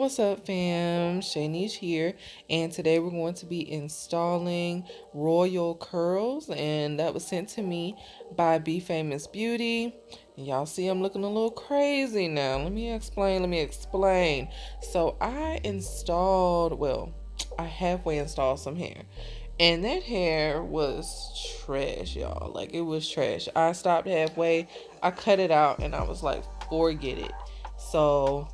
What's up, fam? Shay Nish here, and today we're going to be installing Royal Curls, and that was sent to me by Be Famous Beauty. Y'all see I'm looking a little crazy now. Let me explain. So I installed, I halfway installed some hair, and that hair was trash, y'all. Like, it was trash. I stopped halfway, I cut it out, and I was like, forget it. So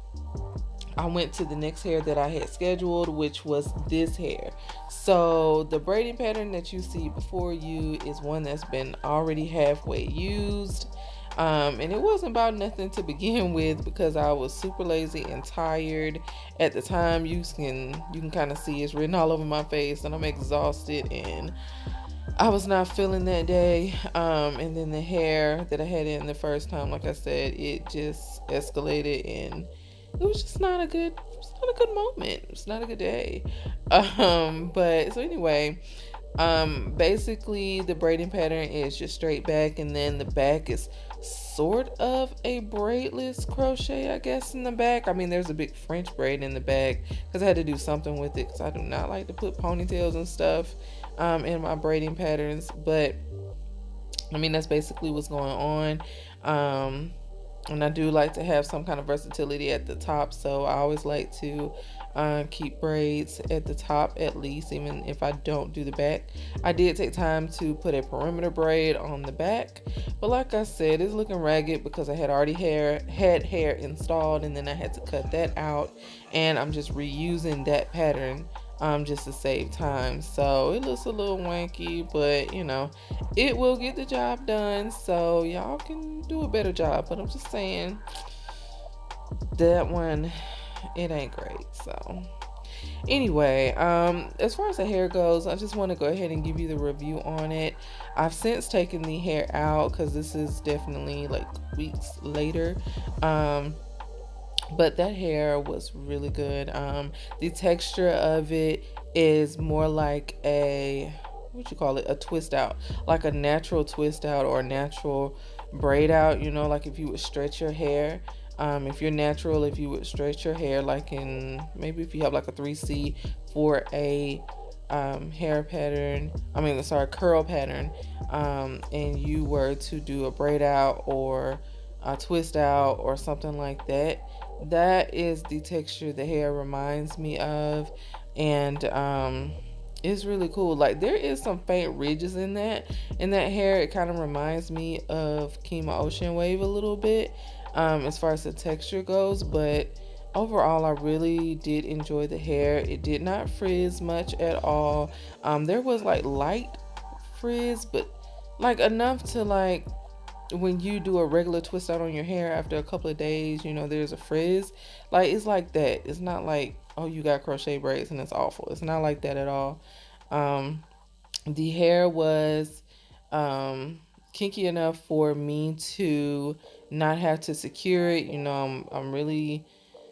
I went to the next hair that I had scheduled, which was this hair. So the braiding pattern that you see before you is one that's been already halfway used. And it wasn't about nothing to begin with because I was super lazy and tired at the time. You can kind of see it's written all over my face, and I'm exhausted, and I was not feeling that day. And then the hair that I had in the first time, like I said, it just escalated, and it was just not a good moment. It's not a good day. But so anyway, basically the braiding pattern is just straight back, and then the back is sort of a braidless crochet, I guess, in the back. I mean, there's a big French braid in the back because I had to do something with it because I do not like to put ponytails and stuff in my braiding patterns. But I mean, that's basically what's going on. And I do like to have some kind of versatility at the top, so I always like to keep braids at the top at least, even if I don't do the back. I did take time to put a perimeter braid on the back, but like I said, it's looking ragged because I had already had hair installed, and then I had to cut that out, and I'm just reusing that pattern just to save time. So it looks a little wanky, but you know, it will get the job done, so y'all can do a better job. But I'm just saying, that one, it ain't great. So anyway, as far as the hair goes, I just want to go ahead and give you the review on it. I've since taken the hair out because this is definitely like weeks later. But that hair was really good. The texture of it is more like a, a twist out, like a natural twist out or a natural braid out, you know, like if you would stretch your hair. If you're natural, if you would stretch your hair, like in, maybe if you have like a 3C for a curl pattern, and you were to do a braid out or a twist out or something like that, that is the texture the hair reminds me of. And it's really cool. Like, there is some faint ridges in that hair. It kind of reminds me of Kima Ocean Wave a little bit, as far as the texture goes. But overall, I really did enjoy the hair. It did not frizz much at all. There was like light frizz, but like enough to, like, when you do a regular twist out on your hair after a couple of days, you know, there's a frizz. Like, it's like that. It's not like, oh, you got crochet braids and it's awful. It's not like that at all. The hair was kinky enough for me to not have to secure it. You know, I'm really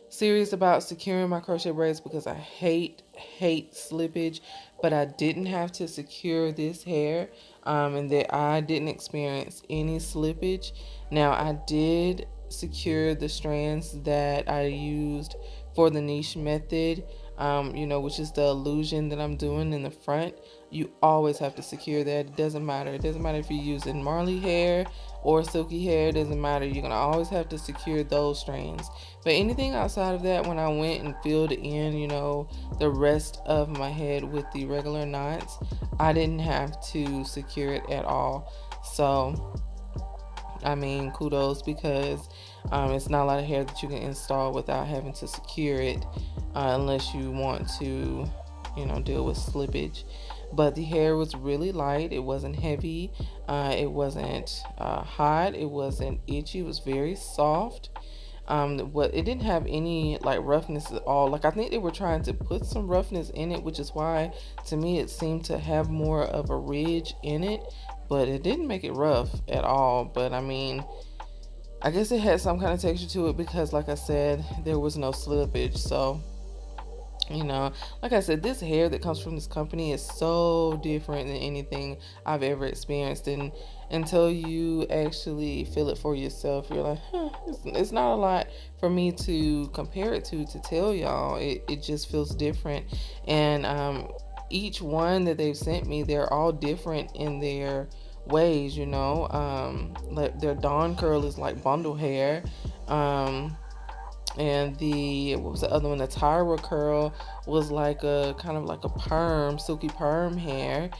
serious about securing my crochet braids because I hate slippage, but I didn't have to secure this hair, and that I didn't experience any slippage. Now, I did secure the strands that I used for the Nish Method, you know, which is the illusion that I'm doing in the front. You always have to secure that. It doesn't matter if you're using Marley hair or silky hair. It doesn't matter. You're gonna always have to secure those strands. But anything outside of that, when I went and filled in, you know, the rest of my head with the regular knots, I didn't have to secure it at all. So I mean, kudos, because it's not a lot of hair that you can install without having to secure it, unless you want to, you know, deal with slippage. But the hair was really light. It wasn't heavy. It wasn't hot. It wasn't itchy. It was very soft. It didn't have any like roughness at all. Like, I think they were trying to put some roughness in it, which is why to me it seemed to have more of a ridge in it, but it didn't make it rough at all. But I mean, I guess it had some kind of texture to it because, like I said, there was no slippage. So You know, like I said, this hair that comes from this company is so different than anything I've ever experienced. And until you actually feel it for yourself, you're like, huh, it's not a lot for me to compare it to tell y'all. It just feels different. And each one that they've sent me, they're all different in their ways, you know. Like their Dawn Curl is like bundle hair. And the what was the other one, the Tyra Curl, was like a kind of like a perm, silky perm hair.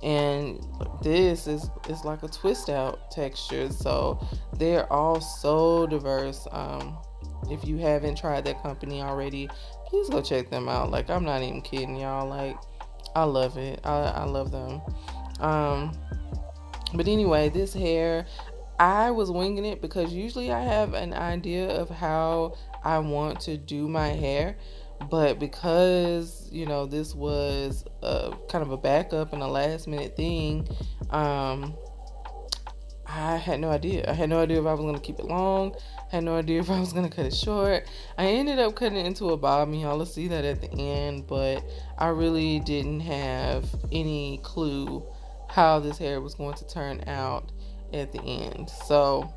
And this is like a twist out texture. So they're all so diverse. If you haven't tried that company already, please go check them out. Like, I'm not even kidding y'all. Like, I love it. I love them. um but anyway, this hair, I was winging it because usually I have an idea of how I want to do my hair. But because, you know, this was kind of a backup and a last minute thing, um, I had no idea. I had no idea if I was going to keep it long. I had no idea if I was going to cut it short. I ended up cutting it into a bob, and y'all will see that at the end. But I really didn't have any clue how this hair was going to turn out at the end. So,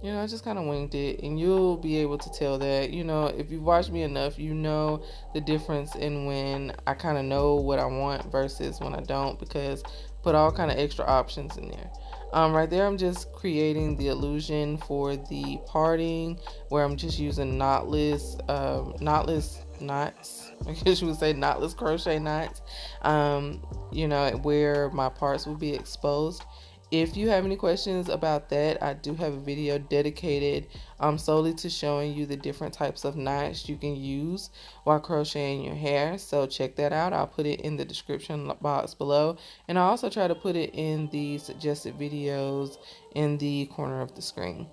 you know, I just kind of winged it, and you'll be able to tell that. You know, if you've watched me enough, you know the difference in when I kind of know what I want versus when I don't, because put all kind of extra options in there. Right there, I'm just creating the illusion for the parting, where I'm just using knotless knots. I guess you would say knotless crochet knots. You know, where my parts will be exposed. If you have any questions about that, I do have a video dedicated solely to showing you the different types of knots you can use while crocheting your hair. So check that out. I'll put it in the description box below. And I also try to put it in the suggested videos in the corner of the screen.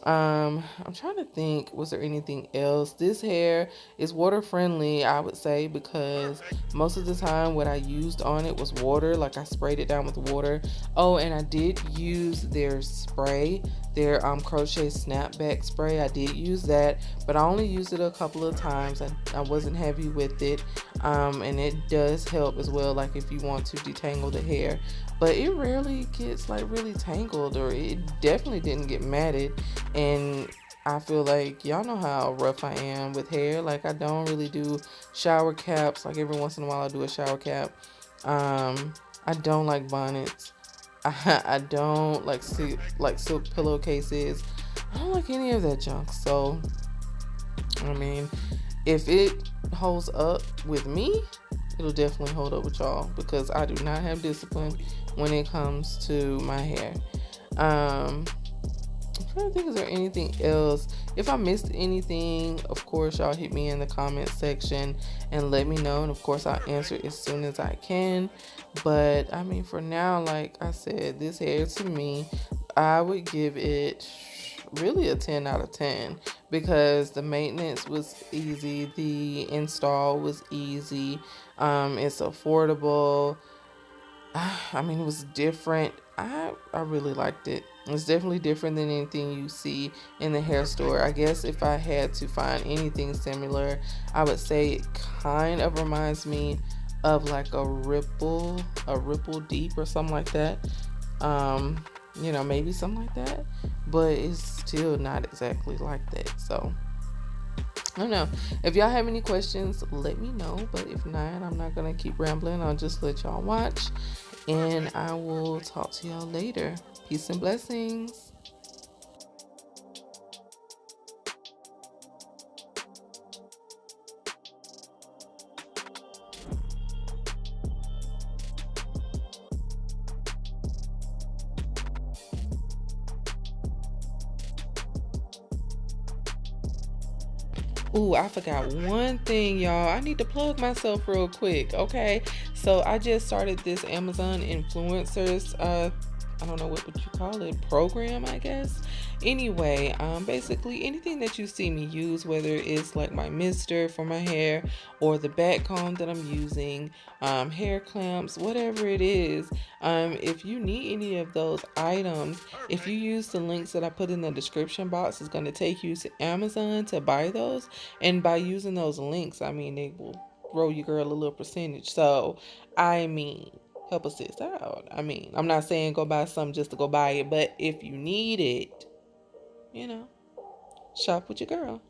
I'm trying to think, was there anything else? This hair is water friendly, I would say, because most of the time what I used on it was water. Like, I sprayed it down with water. Oh, and I did use their spray, their crochet snapback spray. I did use that, but I only used it a couple of times. I wasn't heavy with it. And it does help as well, like if you want to detangle the hair, but it rarely gets like really tangled, or it definitely didn't get matted. And I feel like y'all know how rough I am with hair. Like, I don't really do shower caps. Like, every once in a while I do a shower cap. I don't like bonnets. I don't like silk pillowcases. I don't like any of that junk. So, I mean, if it holds up with me, it'll definitely hold up with y'all, because I do not have discipline when it comes to my hair. I'm trying to think, is there anything else? If I missed anything, of course, y'all hit me in the comment section and let me know. And of course, I'll answer as soon as I can. But I mean, for now, like I said, this hair to me, I would give it really a 10 out of 10, because the maintenance was easy, the install was easy, it's affordable. I mean, it was different. I really liked it. It's definitely different than anything you see in the hair store. I guess if I had to find anything similar, I would say it kind of reminds me of like a ripple deep or something like that. You know, maybe something like that, but it's still not exactly like that. So I don't know. If y'all have any questions, let me know. But if not, I'm not gonna keep rambling. I'll just let y'all watch, and I will talk to y'all later. Peace and blessings. Ooh, I forgot one thing, y'all. I need to plug myself real quick, okay? So I just started this Amazon influencers, I don't know what would you call it, program, I guess. Anyway, basically anything that you see me use, whether it's like my mister for my hair or the back comb that I'm using, hair clamps, whatever it is, if you need any of those items, if you use the links that I put in the description box, it's going to take you to Amazon to buy those. And by using those links, I mean, they will throw your girl a little percentage. So, I mean, help a sis out. I mean, I'm not saying go buy something just to go buy it, but if you need it, you know, shop with your girl.